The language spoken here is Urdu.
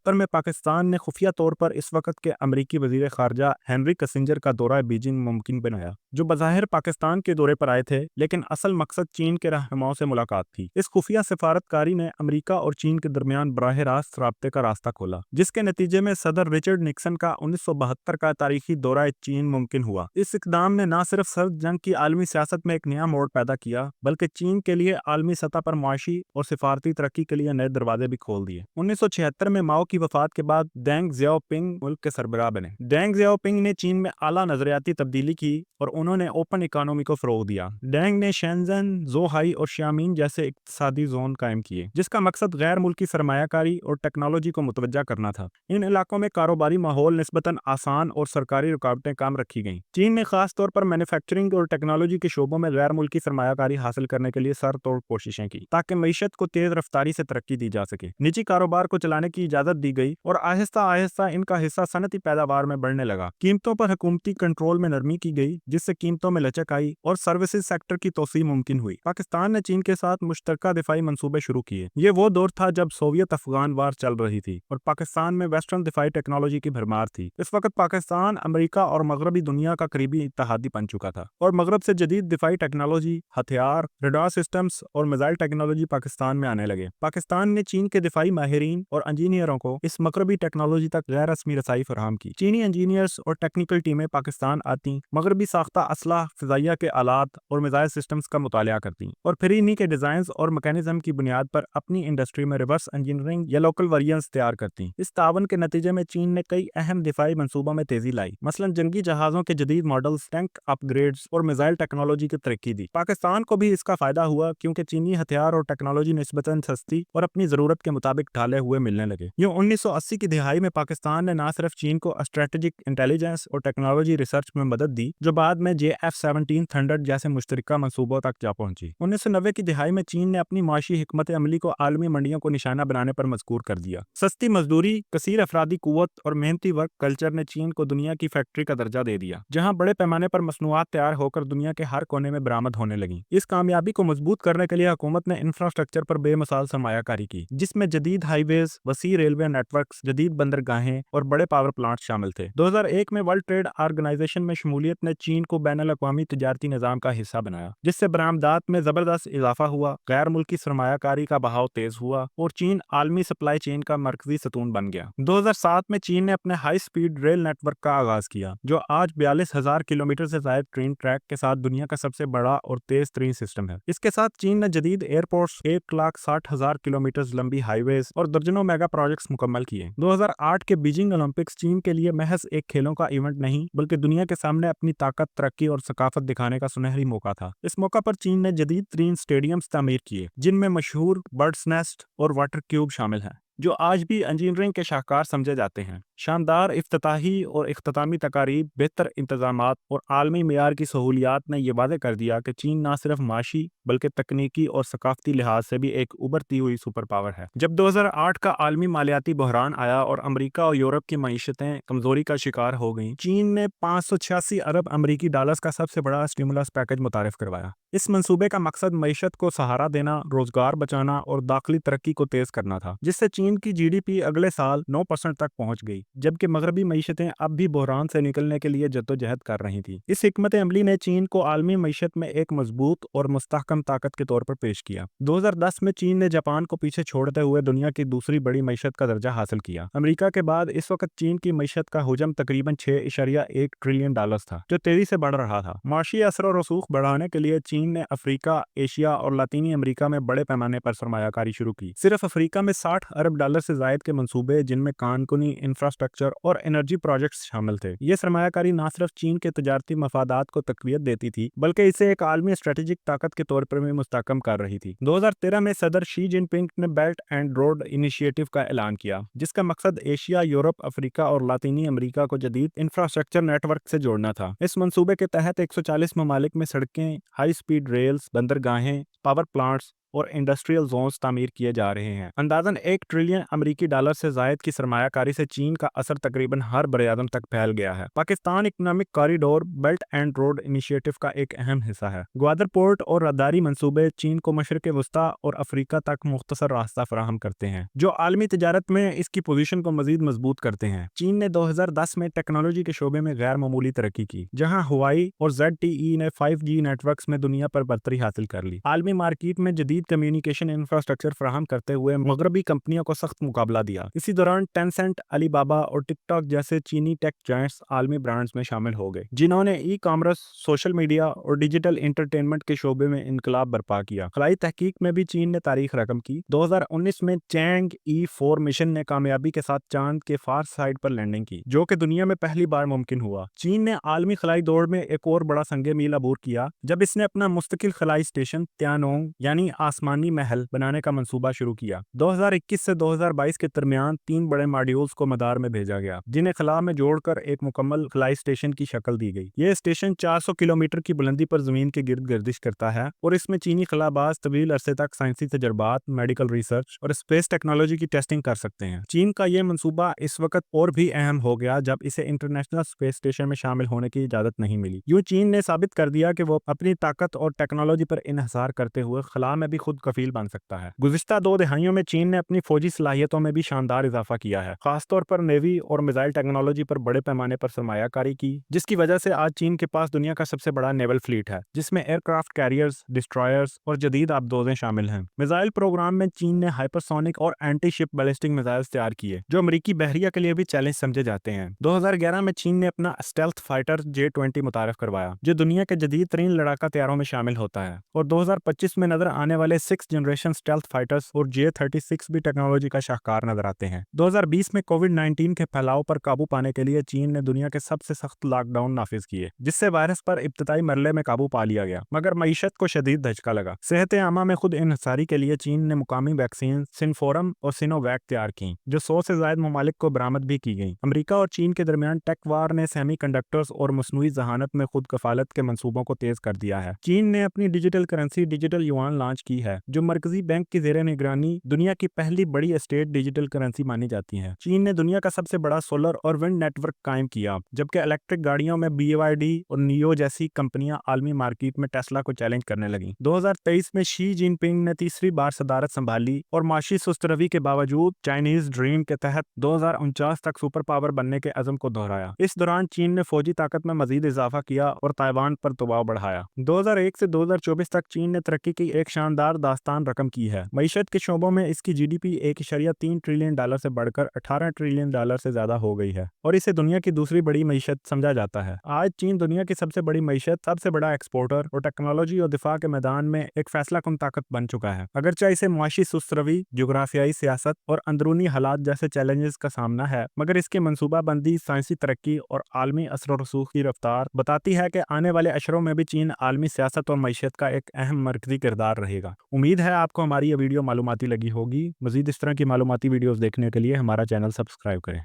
1970 میں پاکستان نے خفیہ طور پر اس وقت کے امریکی وزیر خارجہ ہنری کسنجر کا دورہ بیجنگ ممکن بنایا، جو بظاہر پاکستان کے دورے پر آئے تھے لیکن اصل مقصد چین کے رہنماؤں سے ملاقات تھی۔ اس خفیہ سفارتکاری نے امریکہ اور چین کے درمیان براہ راست رابطے کا راستہ کھولا، جس کے نتیجے میں صدر رچرڈ نکسن کا 1972 کا تاریخی دورہ چین ممکن ہوا۔ اس اقدام نے نہ صرف سرد جنگ کی عالمی سیاست میں ایک نیا موڑ پیدا کیا، بلکہ چین کے لیے عالمی سطح پر معاشی اور سفارتی ترقی کے لیے نئے دروازے بھی کھول دیے۔ 1976 میں ماؤ کی وفات کے بعد دینگ زیاؤ پنگ ملک کے سربراہ بنے۔ دینگ زیاؤ پنگ نے چین میں اعلیٰ نظریاتی تبدیلی کی اور انہوں نے اوپن اکانومی کو فروغ دیا۔ ڈینگ نے شینزن، زوہائی اور شیامین جیسے اقتصادی زون قائم کیے، جس کا مقصد غیر ملکی سرمایہ کاری اور ٹیکنالوجی کو متوجہ کرنا تھا۔ ان علاقوں میں کاروباری ماحول نسبتاً آسان اور سرکاری رکاوٹیں کم رکھی گئیں۔ چین نے خاص طور پر مینوفیکچرنگ اور ٹیکنالوجی کے شعبوں میں غیر ملکی سرمایہ کاری حاصل کرنے کے لیے سر توڑ کوششیں کی، تاکہ معیشت کو تیز رفتاری سے ترقی دی جا سکے۔ نجی کاروبار کو چلانے کی اجازت دی گئی اور آہستہ آہستہ ان کا حصہ صنعتی پیداوار میں بڑھنے لگا۔ قیمتوں پر حکومتی کنٹرول میں نرمی کی گئی، جس سے قیمتوں میں لچک آئی اور سروسز سیکٹر کی توسیع ممکن ہوئی۔ پاکستان نے چین کے ساتھ مشترکہ دفاعی منصوبے شروع کیے۔ یہ وہ دور تھا جب سوویت افغان وار چل رہی تھی اور پاکستان میں ویسٹرن دفاعی ٹیکنالوجی کی بھرمار تھی۔ اس وقت پاکستان امریکہ اور مغربی دنیا کا قریبی اتحادی بن چکا تھا، اور مغرب سے جدید دفاعی ٹیکنالوجی، ہتھیار، ریڈار سسٹمز اور میزائل ٹیکنالوجی پاکستان میں آنے لگے۔ پاکستان نے چین کے دفاعی ماہرین اور انجینئروں کو اس مغربی ٹیکنالوجی تک غیر رسمی رسائی فراہم کی۔ چینی انجینئرز اور ٹیکنیکل ٹیمیں پاکستان آتی، مغربی ساختہ اسلحہ، فضائیہ کے آلات اور میزائل سسٹمز کا مطالعہ کرتی، اور پھر انہی کے ڈیزائنز اور میکانزم کی بنیاد پر اپنی انڈسٹری میں ریورس انجینئرنگ یا لوکل ویریئنٹس تیار کرتی۔ اس تعاون کے نتیجے میں چین نے کئی اہم دفاعی منصوبوں میں تیزی لائی، مثلاً جنگی جہازوں کے جدید ماڈلز، ٹینک اپ گریڈز اور میزائل ٹیکنالوجی کی ترقی دی۔ پاکستان کو بھی اس کا فائدہ ہوا، کیونکہ چینی ہتھیار اور ٹیکنالوجی نسبتاً سستی اور اپنی ضرورت کے مطابق ڈھالے ہوئے ملنے لگے۔ یوں 1980 کی دہائی میں پاکستان نے نہ صرف چین کو اسٹریٹجک انٹیلیجنس اور ٹیکنالوجی ریسرچ میں مدد دی، جو بعد میں JF-17 تھنڈر جیسے مشترکہ منصوبوں تک جا پہنچی۔ 1990 کی دہائی میں چین نے اپنی معاشی حکمت عملی کو عالمی منڈیوں کو نشانہ بنانے پر مجبور کر دیا۔ سستی مزدوری، کثیر افرادی قوت اور محنتی ورک کلچر نے چین کو دنیا کی فیکٹری کا درجہ دے دیا، جہاں بڑے پیمانے پر مصنوعات تیار ہو کر دنیا کے ہر کونے میں برآمد ہونے لگیں۔ اس کامیابی کو مضبوط کرنے کے لیے حکومت نے انفراسٹرکچر پر بے مثال سرمایہ کاری کی، جس میں جدید ہائی ویز، وسیع ریلوے نیٹ ورکس، جدید بندرگاہیں اور بڑے پاور پلانٹ شامل تھے۔ 2001 میں ورلڈ ٹریڈ آرگنائزیشن میں شمولیت نے چین کو بین الاقوامی تجارتی نظام کا حصہ بنایا، جس سے برآمدات میں زبردست اضافہ ہوا، غیر ملکی سرمایہ کاری کا بہاؤ تیز ہوا اور چین عالمی سپلائی چین کا مرکزی ستون بن گیا۔ 2007 میں چین نے اپنے high speed rail network کا آغاز کیا، جو آج 42,000 کلومیٹر سے زائد ٹرین ٹریک کے ساتھ دنیا کا سب سے بڑا اور تیز ترین سسٹم ہے۔ اس کے ساتھ چین نے جدید ایئرپورٹس، 1,60,000 کلومیٹر لمبی ہائی ویز اور درجنوں میگا پروجیکٹس مکمل کیے۔ 2008 کے بیجنگ اولمپکس چین کے لیے محض ایک کھیلوں کا ایونٹ نہیں، بلکہ دنیا کے سامنے اپنی طاقت، ترقی اور ثقافت دکھانے کا سنہری موقع تھا۔ اس موقع پر چین نے جدید ترین اسٹیڈیمز تعمیر کیے، جن میں مشہور برڈز نیسٹ اور واٹر کیوب شامل ہیں، جو آج بھی انجینئرنگ کے شاہکار سمجھے جاتے ہیں۔ شاندار افتتاحی اور اختتامی تقاریب، بہتر انتظامات اور عالمی معیار کی سہولیات نے یہ واضح کر دیا کہ چین نہ صرف معاشی بلکہ تکنیکی اور ثقافتی لحاظ سے بھی ایک ابھرتی ہوئی سپر پاور ہے۔ جب 2008 کا عالمی مالیاتی بحران آیا اور امریکہ اور یورپ کی معیشتیں کمزوری کا شکار ہو گئیں، چین نے 586 ارب امریکی ڈالرز کا سب سے بڑا اسٹیمولس پیکج متعارف کروایا۔ اس منصوبے کا مقصد معیشت کو سہارا دینا، روزگار بچانا اور داخلی ترقی کو تیز کرنا تھا، جس سے چین کی GDP اگلے سال 9% تک پہنچ گئی، جبکہ مغربی معیشتیں اب بھی بحران سے نکلنے کے لیے جدوجہد کر رہی تھیں۔ اس حکمت عملی نے چین کو عالمی معیشت میں ایک مضبوط اور مستحکم طاقت کے طور پر پیش کیا۔ 2010 میں چین نے جاپان کو پیچھے چھوڑتے ہوئے دنیا کی دوسری بڑی معیشت کا درجہ حاصل کیا۔ امریکہ کے بعد اس وقت چین کی معیشت کا حجم تقریباً 6.1 ٹریلین ڈالرز تھا، جو تیزی سے بڑھ رہا تھا۔ معاشی اثر و رسوخ بڑھانے کے لیے چین نے افریقہ، ایشیا اور لاطینی امریکہ میں بڑے پیمانے پر سرمایہ کاری شروع کی۔ صرف افریقہ میں 60 ارب ڈالر سے زائد کے منصوبے، جن میں کان کنی، انفراسٹرکچر اور انرجی پروجیکٹس شامل تھے۔ یہ سرمایہ کاری نہ صرف چین کے تجارتی مفادات کو تقویت دیتی تھی، بلکہ اسے ایک عالمی اسٹریٹجک طاقت کے طور پر بھی مستحکم کر رہی تھی۔ 2013 میں صدر شی جن پنگ نے بیلٹ اینڈ روڈ انیشیٹو کا اعلان کیا، جس کا مقصد ایشیا، یورپ، افریقہ اور لاطینی امریکہ کو جدید انفراسٹرکچر نیٹ ورک سے جوڑنا تھا۔ اس منصوبے کے تحت 140 ممالک میں سڑکیں، ہائی سپیڈ ریلز، بندرگاہیں، پاور پلانٹس اور انڈسٹریل زونز تعمیر کیے جا رہے ہیں۔ اندازاً $1 ٹریلین سے زائد کی سرمایہ کاری سے چین کا اثر تقریباً ہر براعظم تک پھیل گیا ہے۔ Pakistan economic corridor belt and road initiative کا ایک اہم حصہ ہے۔ گوادر پورٹ اور راداری منصوبے چین کو مشرق وسطیٰ اور افریقہ تک مختصر راستہ فراہم کرتے ہیں، جو عالمی تجارت میں اس کی پوزیشن کو مزید مضبوط کرتے ہیں۔ چین نے 2010 میں ٹیکنالوجی کے شعبے میں غیر معمولی ترقی کی، جہاں ہوائی اور ZTE نے 5G نیٹ ورکس میں دنیا پر برتری حاصل کر لی۔ عالمی مارکیٹ میں جدید کمیونیکیشن انفراسٹرکچر فراہم کرتے ہوئے مغربی کمپنیوں کو سخت مقابلہ دیا۔ اسی دوران ٹینسنٹ، علی بابا اور ٹک ٹاک جیسے چینی ٹیک جائنٹس عالمی برانڈز میں شامل ہو گئے، جنہوں نے ای کامرس، سوشل میڈیا اور ڈیجیٹل انٹرٹینمنٹ کے شعبے میں انقلاب برپا کیا۔ خلائی تحقیق میں بھی چین نے تاریخ رقم کی۔ 2019 میں چینگ E4 مشن نے کامیابی کے ساتھ چاند کے فار سائڈ پر لینڈنگ کی، جو کہ دنیا میں پہلی بار ممکن ہوا۔ چین نے عالمی خلائی دوڑ میں ایک اور بڑا سنگ میل عبور کیا جب اس نے اپنا مستقل خلائی اسٹیشن تیانونگ یعنی آسمانی محل بنانے کا منصوبہ شروع کیا۔ 2021 سے 2022 کے درمیان 3 بڑے ماڈیولز کو مدار میں بھیجا گیا، جنہیں خلا میں جوڑ کر ایک مکمل خلائی اسٹیشن کی شکل دی گئی۔ یہ اسٹیشن 400 کلومیٹر کی بلندی پر زمین کے گرد گردش کرتا ہے اور اس میں چینی خلا باز طویل عرصے تک سائنسی تجربات، میڈیکل ریسرچ اور اسپیس ٹیکنالوجی کی ٹیسٹنگ کر سکتے ہیں۔ چین کا یہ منصوبہ اس وقت اور بھی اہم ہو گیا جب اسے انٹرنیشنل اسپیس اسٹیشن میں شامل ہونے کی اجازت نہیں ملی۔ یوں چین نے ثابت کر دیا کہ وہ اپنی طاقت اور ٹیکنالوجی پر انحصار کرتے ہوئے خلا میں بھی خود کفیل بن سکتا ہے۔ گزشتہ 2 دہائیوں میں چین نے اپنی فوجی صلاحیتوں میں بھی شاندار اضافہ کیا ہے، خاص طور پر نیوی اور میزائل ٹیکنالوجی پر بڑے پیمانے پر سرمایہ کاری کی، جس کی وجہ سے آج چین کے پاس دنیا کا سب سے بڑا نیول فلیٹ ہے، جس میں ایئر کرافٹ کیریئرز، ڈسٹرائرز اور جدید آبدوزیں شامل ہیں۔ میزائل پروگرام میں چین نے ہائپرسونک اور اینٹی شپ بیلسٹک میزائل تیار کیے، جو امریکی بحریہ کے لیے بھی چیلنج سمجھے جاتے ہیں۔ 2011 میں چین نے اپنا اسٹیلتھ فائٹر J-20 متعارف کروایا، جو دنیا کے جدید ترین لڑاکا طیاروں میں شامل ہوتا ہے، اور 2025 میں نظر آنے والے 6th جنریشن اسٹیلتھ فائٹرز اور J-36 بھی ٹیکنالوجی کا شاہکار نظر آتے ہیں۔ 2020 میں کووڈ-19 کے پھیلاؤ پر قابو پانے کے لیے چین نے دنیا کے سب سے سخت لاک ڈاؤن نافذ کیے، جس سے وائرس پر ابتدائی مرحلے میں قابو پا لیا گیا، مگر معیشت کو شدید دھچکا لگا۔ صحت عامہ میں خود انحصاری کے لیے چین نے مقامی ویکسین سنفورم اور سینوویک تیار کیں، جو 100 سے زائد ممالک کو برآمد بھی کی گئیں۔ امریکہ اور چین کے درمیان ٹیک وار نے سیمی کنڈکٹرز اور مصنوعی ذہانت میں خود کفالت کے منصوبوں کو تیز کر دیا ہے۔ چین نے اپنی ڈیجیٹل کرنسی ڈیجیٹل یوان لانچ کی ہے، جو مرکزی بینک کی زیر نگرانی دنیا کی پہلی بڑی اسٹیٹ ڈیجیٹل کرنسی مانی جاتی ہے۔ چین نے دنیا کا سب سے بڑا سولر اور ونڈ نیٹ ورک قائم کیا، جبکہ الیکٹرک گاڑیوں میں BYD اور نیو جیسی کمپنیاں عالمی مارکیٹ میں ٹیسلا کو چیلنج کرنے لگیں۔ 2023 میں شی جن پنگ نے تیسری بار صدارت سنبھالی اور معاشی سست روی کے باوجود چائنیز ڈریم کے تحت 2049 تک سپر پاور بننے کے عزم کو دہرایا۔ اس دوران چین نے فوجی طاقت میں مزید اضافہ کیا اور تائیوان پر دباؤ بڑھایا۔ 2001 سے 2024 تک چین نے ترقی کی ایک شاندار داستان رقم کی ہے۔ معیشت کے شعبوں میں اس کی GDP $1.3 ٹریلین سے بڑھ کر $18 ٹریلین سے زیادہ ہو گئی ہے اور اسے دنیا کی دوسری بڑی معیشت سمجھا جاتا ہے۔ آج چین دنیا کی سب سے بڑی معیشت، سب سے بڑا ایکسپورٹر اور ٹیکنالوجی اور دفاع کے میدان میں ایک فیصلہ کن طاقت بن چکا ہے۔ اگرچہ اسے معاشی سست روی، جغرافیائی سیاست اور اندرونی حالات جیسے چیلنجز کا سامنا ہے، مگر اس کے منصوبہ بندی، سائنسی ترقی اور عالمی اثر و رسوخ کی رفتار بتاتی ہے کہ آنے والے اشروں میں بھی چین عالمی سیاست اور معیشت کا ایک اہم مرکزی کردار رہے گا۔ امید ہے آپ کو ہماری یہ ویڈیو معلوماتی لگی ہوگی۔ مزید اس طرح کی معلوماتی ویڈیوز دیکھنے کے لیے ہمارا چینل سبسکرائب کریں۔